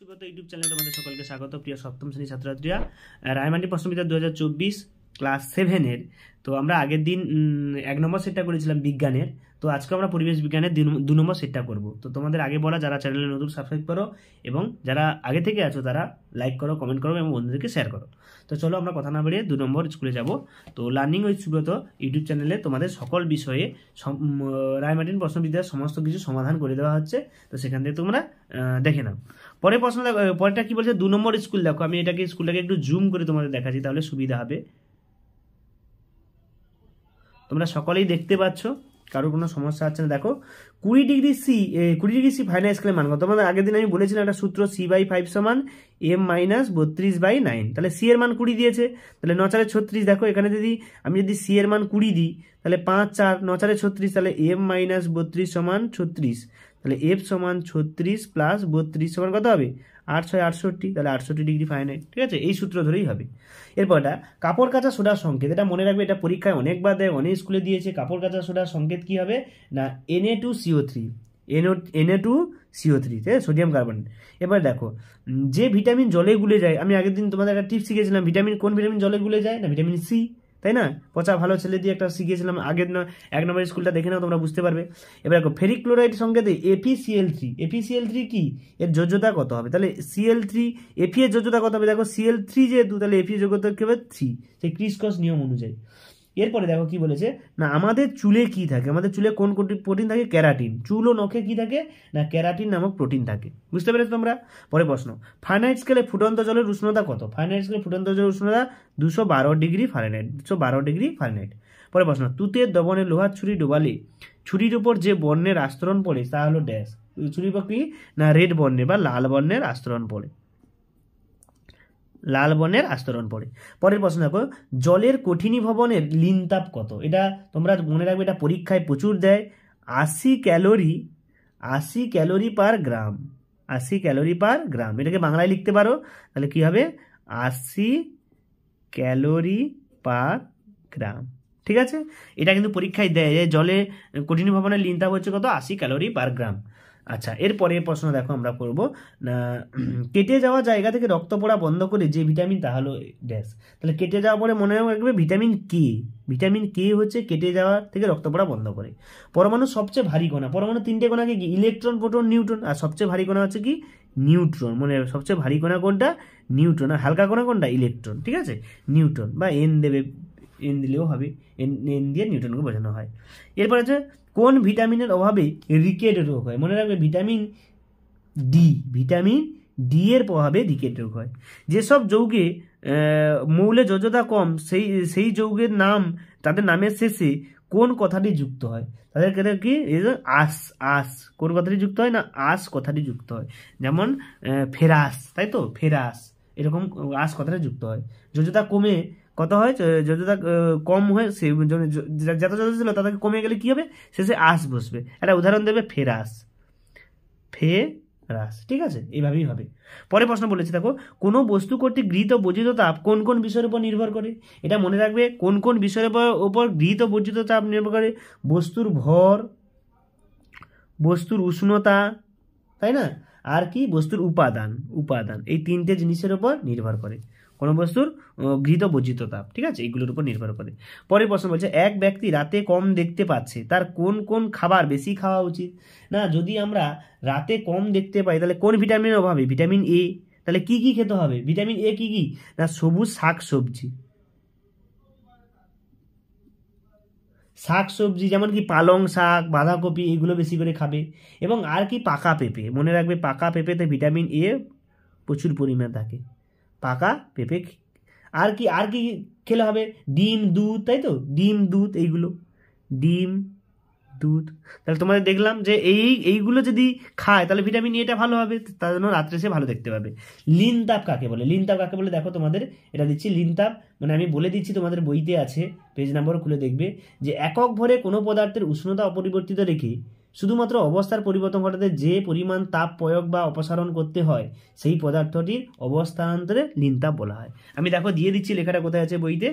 Subrata YouTube চ্যানেলে তোমাদের সকলকে স্বাগত। প্রিয় সপ্তম শ্রেণীর ছাত্রছাত্রীরা, রায়মান্ডি প্রশ্নবিদ্যা 2024 ক্লাস 7-এর তো আমরা আগের দিন 1 নম্বর সেটটা করেছিলাম বিজ্ঞানের। তো আজকে আমরা পরিবেশ বিজ্ঞানের 2 নম্বর সেটটা করব। তো তোমাদের আগে বলা, যারা চ্যানেলে নতুন সাবস্ক্রাইব করো এবং যারা আগে থেকে আছো তারা লাইক করো, কমেন্ট করো এবং বন্ধুদেরকে শেয়ার করো। তো চলো আমরা কথা না বাড়িয়ে 2 নম্বর স্কুলে যাব। তো লার্নিং উইথ সুব্রত ইউটিউব চ্যানেলে তোমাদের সকল বিষয়ে রায়মান্ডি প্রশ্নবিদ্যার সমস্ত কিছু সমাধান করে দেওয়া হচ্ছে। তো সেখান থেকে তোমরা দেখে নাও। পরের প্রশ্ন পরেরটা কি বলছে, 2 নম্বর স্কুল। দেখো আমি স্কুলটাকে একটু জুম করে তোমাদের দেখাচ্ছি, তাহলে সুবিধা হবে। তোমরা সকলেই দেখতে পাচ্ছ, কারোর কোনো সমস্যা হচ্ছে না। দেখো 20 ডিগ্রি সি ফাইনাল স্কেলের মান কত? তোমাদের আগের দিন আমি বলেছিলাম একটা সূত্র, c/5 সমান m - 32/9। তাহলে সি এর মান 20 দিয়েছে, তাহলে 9 4 36। দেখো এখানে আমি যদি সি এর মান 20 দিই, তাহলে 5 4 9 4 36, তাহলে m - 32 সমান 36। তাহলে f সমান 36 প্লাস 32 সমান কত হবে? 8 6 68। তাহলে 68 ডিগ্রি ফারেনহাইট। ঠিক আছে, এই সূত্র ধরেই হবে। এরপরটা কাপড় কাচা সোডার সংকেত। এটা মনে রাখবে, এটা পরীক্ষায় অনেকবার দেয়, অনেক স্কুলে দিয়েছে। কাপড় কাচা সোডার সংকেত কি হবে না Na2CO3। Na2CO3, ঠিক আছে, সোডিয়াম কার্বনেট। এবার দেখো, যে ভিটামিন জলে গুলে যায়, আমি আগের দিন তোমাদের একটা টিপস শিখেছিলাম, কোন ভিটামিন জলে গুলে যায় না? ভিটামিন সি, তাই না? পচা ভালো ছেলে দিয়ে একটা শিখিয়েছিলাম আগের 1 নম্বর স্কুলটা দেখে নাও, তোমরা বুঝতে পারবে। এবার দেখো ফেরিক ক্লোরাইড সংকেতে FeCl3 কি, এর যোজ্যতা কত হবে? তাহলে Cl3 Fe এর যোজ্যতা কত হবে? দেখো Cl3 যেহেতু, তাহলে Fe যোগ্যতা কি হবে? 3, সেই ক্রিস ক্রস নিয়ম অনুযায়ী। এরপরে দেখো কি বলেছে না, আমাদের চুলে কি থাকে? আমাদের চুলে কোন প্রোটিন থাকে? ক্যারাটিন। চুল ও নখে কি থাকে না? ক্যারাটিন নামক প্রোটিন থাকে। বুঝতে পেরেছো তোমরা? পরে প্রশ্ন, ফারেনহাইট স্কেলে ফুটন্ত জলের উষ্ণতা কত? ফারেনহাইট স্কেলে ফুটন্ত জলের উষ্ণতা 212 ডিগ্রি ফারেনহাইট। 212 degree Fahrenheit. পরে প্রশ্ন, তুতের দবনে লোহার ছুরি ডোবালে ছুরির উপর যে বর্ণের আস্তরণ পড়ে তা হলো ড্যাশ। ছুরির উপর কি না? রেড বর্ণের বা লাল বর্ণের আস্তরণ পড়ে। লাল বর্ণের আস্তরণ পড়ে। পরের প্রশ্ন দেখো, জলের কঠিনীভবনের লিনতাপ কত? এটা তোমরা মনে রাখবে, এটা পরীক্ষায় প্রচুর দেয়। 80 ক্যালোরি পার গ্রাম। 80 ক্যালোরি পার গ্রাম, এটাকে বাংলায় লিখতে পারো। তাহলে কি হবে? 80 ক্যালোরি পার গ্রাম। ঠিক আছে, এটা কিন্তু পরীক্ষায় দেয়, জলে কঠিনীভবনের লিনতাপ হচ্ছে কত? 80 ক্যালোরি পার গ্রাম। আচ্ছা, এরপরে প্রশ্ন দেখো আমরা করব না, কেটে যাওয়া জায়গা থেকে রক্ত পড়া বন্ধ করে যে ভিটামিন তা হলো ড্যাশ। তাহলে কেটে যাওয়ার পরে মনে রাখবে ভিটামিন কে হচ্ছে কেটে যাওয়া থেকে রক্ত পড়া বন্ধ করে। পরমাণু সবচেয়ে ভারী কণা। পরমাণু 3টে কণাকে কি? Electron, proton, neutron. আর সবচেয়ে ভারী কণা হচ্ছে কি? নিউট্রন। মনে রাখবে সবচেয়ে ভারী কণা কোনটা? নিউট্রন। আর হালকা কণা কোনটা? ইলেকট্রন। ঠিক আছে, নিউট্রন বা এন দেবে, এন দিলেও হবে, এন দিয়ে নিউটনকে বোঝানো হয়। এরপর হচ্ছে কোন ভিটামিনের অভাবে রিকেট রোগ হয়? মনে রাখবে ভিটামিন ডি এর প্রভাবে রিকেট রোগ হয়। যেসব যৌগে মৌলের যোজ্যতা কম, সেই যৌগের নাম, তাদের নামের শেষে কোন কথাটি যুক্ত হয়? তাদের ক্ষেত্রে কি? আস কোন কথাটি যুক্ত হয় না? আস কথাটি যুক্ত হয়। যেমন ফেরাস, তাই তো, ফেরাস, এরকম আস কথাটা যুক্ত হয়। যোজ্যতা কমে কত হয়? যোজ্যতা কম হয়ে সে যত যোজ্যতা ছিল তাদেরকে কমে গেলে কি হবে? শেষে আস বসবে। একটা উদাহরণ দেবে, ফেরাস। ঠিক আছে, এইভাবেই হবে। পরে প্রশ্ন বলেছে দেখো, কোনো বস্তু কর্তৃক গৃহীত বর্জিত তাপ কোন কোন বিষয়ের উপর নির্ভর করে? এটা মনে রাখবে, কোন কোন বিষয়ের উপর গৃহীত বর্জিত তাপ নির্ভর করে? বস্তুর ভর, বস্তুর উষ্ণতা, তাই না? আর কি? বস্তুর উপাদান। এই 3টে জিনিসের উপর নির্ভর করে কোনো বস্তুর গৃহীত বর্জিত তাপ। ঠিক আছে, এইগুলোর উপর নির্ভর করে। পরের প্রশ্ন বলছে, এক ব্যক্তি রাতে কম দেখতে পাচ্ছে, তার কোন কোন খাবার বেশি খাওয়া উচিত? না, যদি আমরা রাতে কম দেখতে পাই তাহলে কোন ভিটামিনের অভাবে? Vitamin A. তাহলে কি কি খেতে হবে? ভিটামিন এ কি কি না? সবুজ শাকসবজি, যেমন কি পালং শাক, বাঁধাকপি, এগুলো বেশি করে খাবে। এবং আর কি? পাকা পেঁপে। মনে রাখবে পাকা পেঁপেতে ভিটামিন এ প্রচুর পরিমাণে থাকে। পাকা পেঁপে। আর কি খেলে হবে? ডিম, দুধ, তাই তো, ডিম, দুধ, এইগুলো, ডিম, দুধ। তাহলে তোমাদের দেখলাম যে এইগুলো যদি খায় তাহলে ভিটামিন এটা ভালো হবে, তার জন্য রাত্রে সে ভালো দেখতে পাবে। লিনতাপ কাকে বলে? দেখো তোমাদের এটা দিচ্ছি, লিনতাপ মানে আমি বলে দিচ্ছি, তোমাদের বইতে আছে, পেজ নাম্বার খুলে দেখবে যে একক ভরে কোনো পদার্থের উষ্ণতা অপরিবর্তিত রেখে শুধুমাত্র অবস্থার পরিবর্তন ঘটাতে যে পরিমাণ তাপ প্রয়োগ বা অপসারণ করতে হয় সেই পদার্থটির অবস্থান্তরে লিনতাপ বলা হয়। আমি দেখো দিয়ে দিচ্ছি, লেখাটা কোথায় আছে বইতে।